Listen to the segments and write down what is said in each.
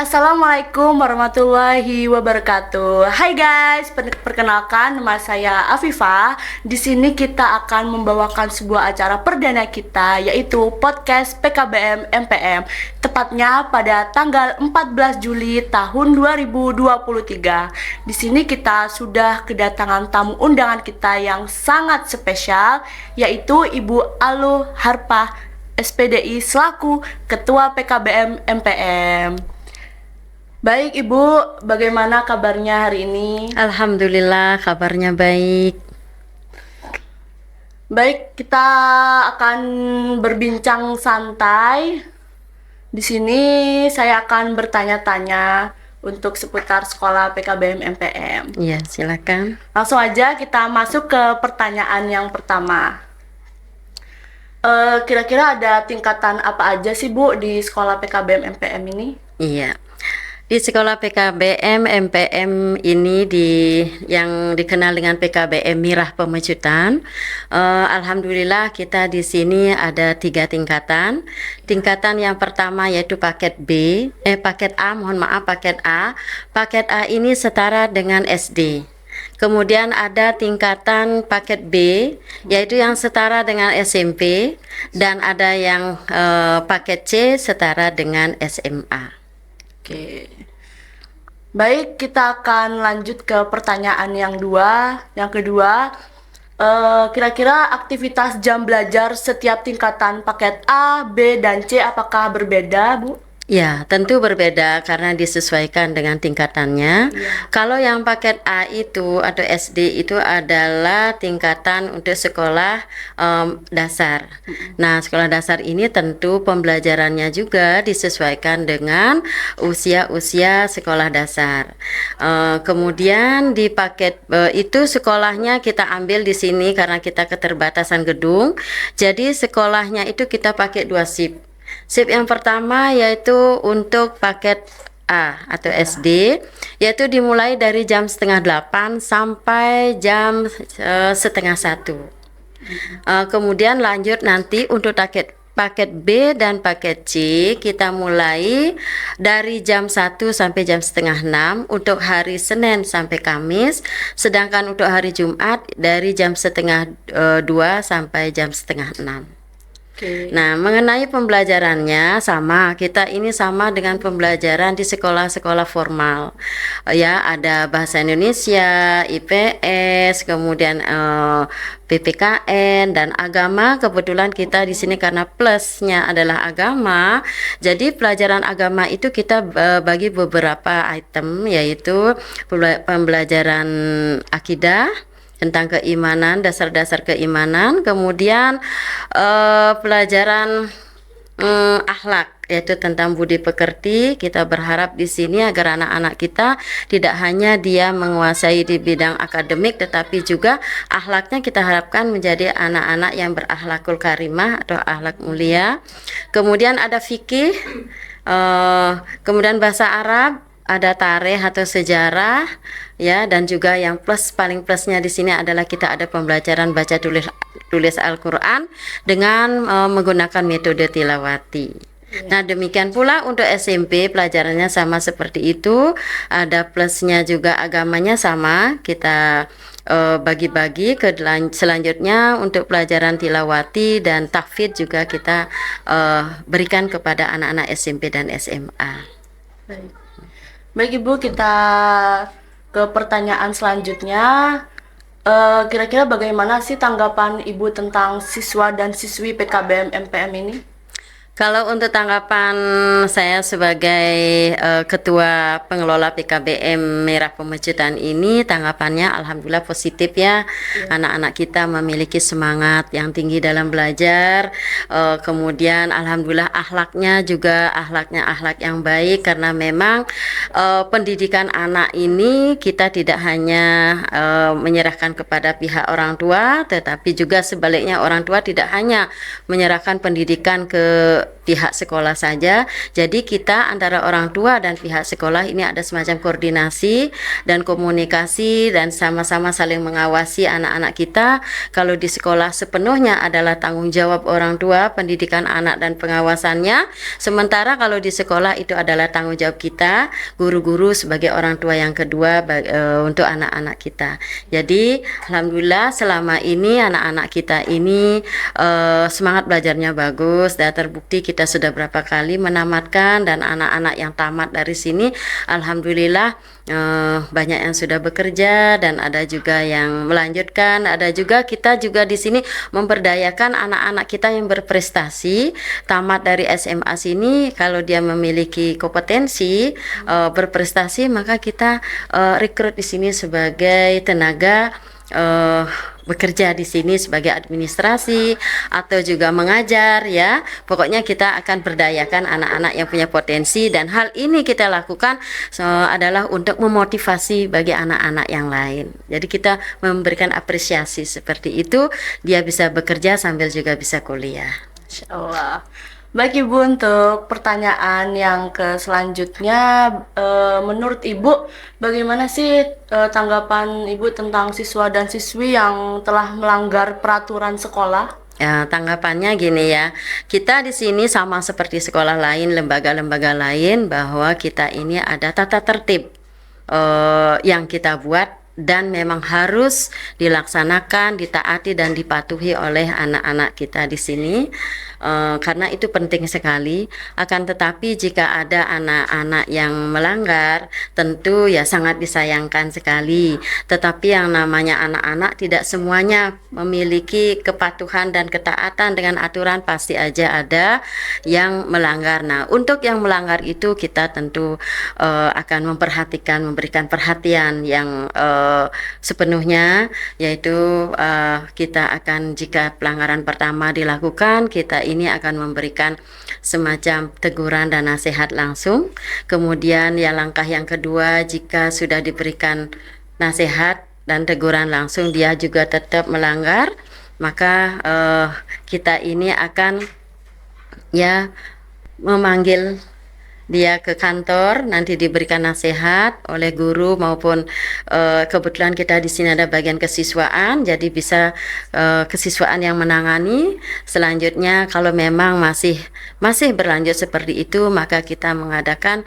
Assalamualaikum warahmatullahi wabarakatuh. Hai guys, perkenalkan nama saya Afifah. Di sini kita akan membawakan sebuah acara perdana kita, yaitu podcast PKBM MPM, tepatnya pada tanggal 14 Juli tahun 2023. Di sini kita sudah kedatangan tamu undangan kita yang sangat spesial, yaitu Ibu Alu Harpah SPDI selaku Ketua PKBM MPM. Baik Ibu, bagaimana kabarnya hari ini? Alhamdulillah, kabarnya baik. Baik, kita akan berbincang santai. Di sini saya akan bertanya-tanya untuk seputar sekolah PKBM MPM. Ya, silakan. Langsung aja kita masuk ke pertanyaan yang pertama. Kira-kira ada tingkatan apa aja sih Bu di sekolah PKBM MPM ini? Iya. Di sekolah PKBM MPM ini yang dikenal dengan PKBM Mirah Pemecutan. Alhamdulillah kita di sini ada 3 tingkatan. Tingkatan yang pertama yaitu paket paket A, paket A. Paket A ini setara dengan SD. Kemudian ada tingkatan paket B, yaitu yang setara dengan SMP, dan ada yang paket C setara dengan SMA. Oke. Baik, kita akan lanjut ke pertanyaan yang kedua. Kira-kira aktivitas jam belajar setiap tingkatan paket A, B, dan C apakah berbeda, Bu? Ya, tentu berbeda karena disesuaikan dengan tingkatannya. Iya. Kalau yang paket A itu atau SD itu adalah tingkatan untuk sekolah dasar. Nah, sekolah dasar ini tentu pembelajarannya juga disesuaikan dengan usia sekolah dasar. Kemudian di paket itu sekolahnya kita ambil di sini karena kita keterbatasan gedung. Jadi sekolahnya itu kita pakai 2 shift. Shift yang pertama yaitu untuk paket A atau SD, yaitu dimulai dari jam 7:30 sampai jam 12:30. Kemudian lanjut nanti untuk paket B dan paket C kita mulai dari jam 1 sampai jam 5:30 untuk hari Senin sampai Kamis, sedangkan untuk hari Jumat dari jam 1:30 sampai jam 5:30. Nah, mengenai pembelajarannya kita ini sama dengan pembelajaran di sekolah-sekolah formal. Ya, ada bahasa Indonesia, IPS, kemudian PPKN dan agama. Kebetulan kita di sini karena plusnya adalah agama. Jadi pelajaran agama itu kita bagi beberapa item, yaitu pembelajaran akidah, tentang keimanan, dasar-dasar keimanan, kemudian pelajaran akhlak, yaitu tentang budi pekerti. Kita berharap di sini agar anak-anak kita tidak hanya dia menguasai di bidang akademik, tetapi juga akhlaknya kita harapkan menjadi anak-anak yang berakhlakul karimah atau akhlak mulia. Kemudian ada fikih, kemudian bahasa Arab, ada tarikh atau sejarah, ya, dan juga yang paling plusnya di sini adalah kita ada pembelajaran baca tulis Al-Qur'an dengan menggunakan metode tilawati. Nah, demikian pula untuk SMP pelajarannya sama seperti itu. Ada plusnya juga agamanya sama. Kita bagi-bagi selanjutnya untuk pelajaran tilawati dan tahfidz juga kita berikan kepada anak-anak SMP dan SMA. Baik Ibu, kita ke pertanyaan selanjutnya. Kira-kira bagaimana sih tanggapan Ibu tentang siswa dan siswi PKBM MPM ini? Kalau untuk tanggapan saya sebagai ketua pengelola PKBM Mirah Pemecutan ini, tanggapannya alhamdulillah positif ya. Anak-anak kita memiliki semangat yang tinggi dalam belajar. Kemudian alhamdulillah akhlaknya juga akhlak yang baik, karena memang pendidikan anak ini kita tidak hanya menyerahkan kepada pihak orang tua, tetapi juga sebaliknya orang tua tidak hanya menyerahkan pendidikan ke pihak sekolah saja. Jadi kita antara orang tua dan pihak sekolah ini ada semacam koordinasi dan komunikasi dan sama-sama saling mengawasi anak-anak kita. Kalau di sekolah sepenuhnya adalah tanggung jawab orang tua, kedua pendidikan anak dan pengawasannya. Sementara kalau di sekolah itu adalah tanggung jawab kita, guru-guru sebagai orang tua yang kedua untuk anak-anak kita. Jadi alhamdulillah selama ini anak-anak kita ini semangat belajarnya bagus dan terbukti kita sudah berapa kali menamatkan, dan anak-anak yang tamat dari sini alhamdulillah banyak yang sudah bekerja dan ada juga yang melanjutkan. Ada juga kita juga di sini memberdayakan anak-anak kita yang berprestasi tamat dari SMA sini. Kalau dia memiliki kompetensi berprestasi, maka kita rekrut di sini sebagai tenaga bekerja di sini sebagai administrasi atau juga mengajar ya. Pokoknya kita akan berdayakan anak-anak yang punya potensi, dan hal ini kita lakukan adalah untuk memotivasi bagi anak-anak yang lain. Jadi kita memberikan apresiasi seperti itu, dia bisa bekerja sambil juga bisa kuliah. Masya Allah. Baik Ibu, untuk pertanyaan yang selanjutnya, menurut Ibu bagaimana sih tanggapan Ibu tentang siswa dan siswi yang telah melanggar peraturan sekolah? Ya, tanggapannya gini ya, kita di sini sama seperti sekolah lain, lembaga-lembaga lain, bahwa kita ini ada tata tertib yang kita buat dan memang harus dilaksanakan, ditaati dan dipatuhi oleh anak-anak kita di sini. Karena itu penting sekali. Akan tetapi jika ada anak-anak yang melanggar, tentu ya sangat disayangkan sekali. Tetapi yang namanya anak-anak tidak semuanya memiliki kepatuhan dan ketaatan dengan aturan, pasti aja ada yang melanggar. Nah, untuk yang melanggar itu kita tentu akan memperhatikan, memberikan perhatian yang sepenuhnya, yaitu kita akan, jika pelanggaran pertama dilakukan, kita ini akan memberikan semacam teguran dan nasihat langsung. Kemudian ya langkah yang kedua, jika sudah diberikan nasihat dan teguran langsung dia juga tetap melanggar, maka kita ini akan ya memanggil dia ke kantor, nanti diberikan nasihat oleh guru maupun kebetulan kita di sini ada bagian kesiswaan, jadi bisa kesiswaan yang menangani. Selanjutnya kalau memang masih berlanjut seperti itu, maka kita mengadakan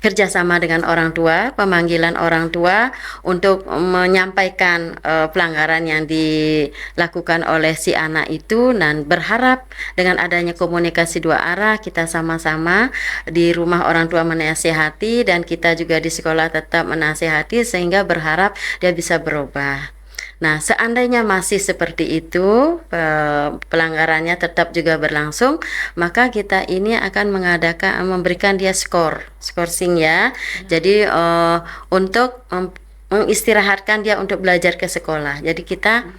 kerjasama dengan orang tua, pemanggilan orang tua untuk menyampaikan pelanggaran yang dilakukan oleh si anak itu, dan berharap dengan adanya komunikasi dua arah, kita sama-sama di rumah orang tua menasihati dan kita juga di sekolah tetap menasihati, sehingga berharap dia bisa berubah. Nah, seandainya masih seperti itu, pelanggarannya tetap juga berlangsung, maka kita ini akan memberikan dia skorsing ya. Jadi untuk mengistirahatkan dia untuk belajar ke sekolah. Jadi kita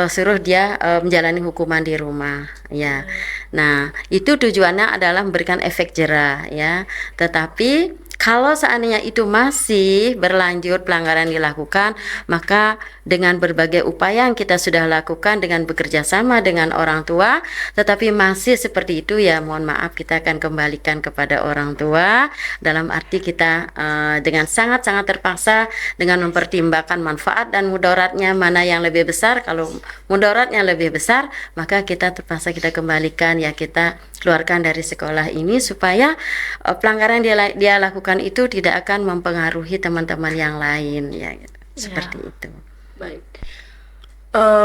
suruh dia menjalani hukuman di rumah ya. Nah, itu tujuannya adalah memberikan efek jera ya. Tetapi kalau seandainya itu masih berlanjut pelanggaran dilakukan, maka dengan berbagai upaya yang kita sudah lakukan dengan bekerja sama dengan orang tua, tetapi masih seperti itu, ya mohon maaf, kita akan kembalikan kepada orang tua, dalam arti kita dengan sangat-sangat terpaksa dengan mempertimbangkan manfaat dan mudaratnya mana yang lebih besar. Kalau mudaratnya lebih besar, maka kita terpaksa kita kembalikan, ya kita keluarkan dari sekolah ini, supaya pelanggaran dia lakukan itu tidak akan mempengaruhi teman-teman yang lain ya, gitu. Seperti itu. Baik.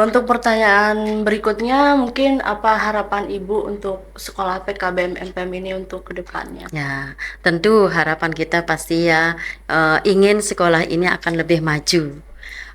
Untuk pertanyaan berikutnya, mungkin apa harapan Ibu untuk sekolah PKBM MPM ini untuk kedepannya? Ya, tentu harapan kita pasti ya ingin sekolah ini akan lebih maju.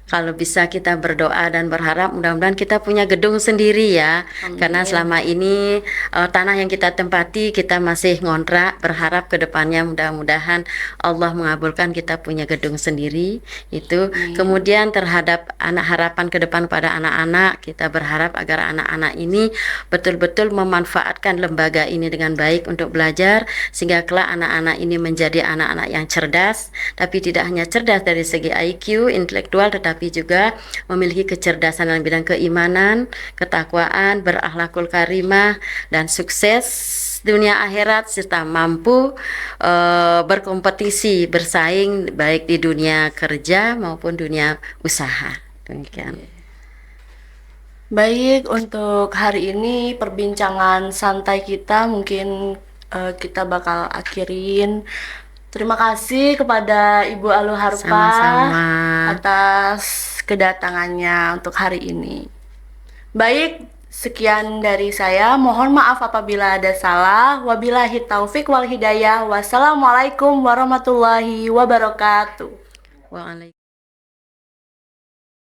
Kalau bisa kita berdoa dan berharap mudah-mudahan kita punya gedung sendiri ya. Amin. Karena selama ini tanah yang kita tempati kita masih ngontrak, berharap ke depannya mudah-mudahan Allah mengabulkan kita punya gedung sendiri itu. Amin. Kemudian terhadap harapan ke depan pada anak-anak, kita berharap agar anak-anak ini betul-betul memanfaatkan lembaga ini dengan baik untuk belajar, sehingga kelak anak-anak ini menjadi anak-anak yang cerdas, tapi tidak hanya cerdas dari segi IQ, intelektual, tetapi juga memiliki kecerdasan dalam bidang keimanan, ketakwaan, berakhlakul karimah, dan sukses dunia akhirat, serta mampu berkompetisi, bersaing baik di dunia kerja maupun dunia usaha. Demikian. Baik, untuk hari ini perbincangan santai kita mungkin kita bakal akhirin. Terima kasih kepada Ibu Alu Harpa Sama-sama. atas kedatangannya untuk hari ini. Baik, sekian dari saya. Mohon maaf apabila ada salah. Wabillahi taufik wal hidayah. Wassalamualaikum warahmatullahi wabarakatuh. Waalaikumsalam.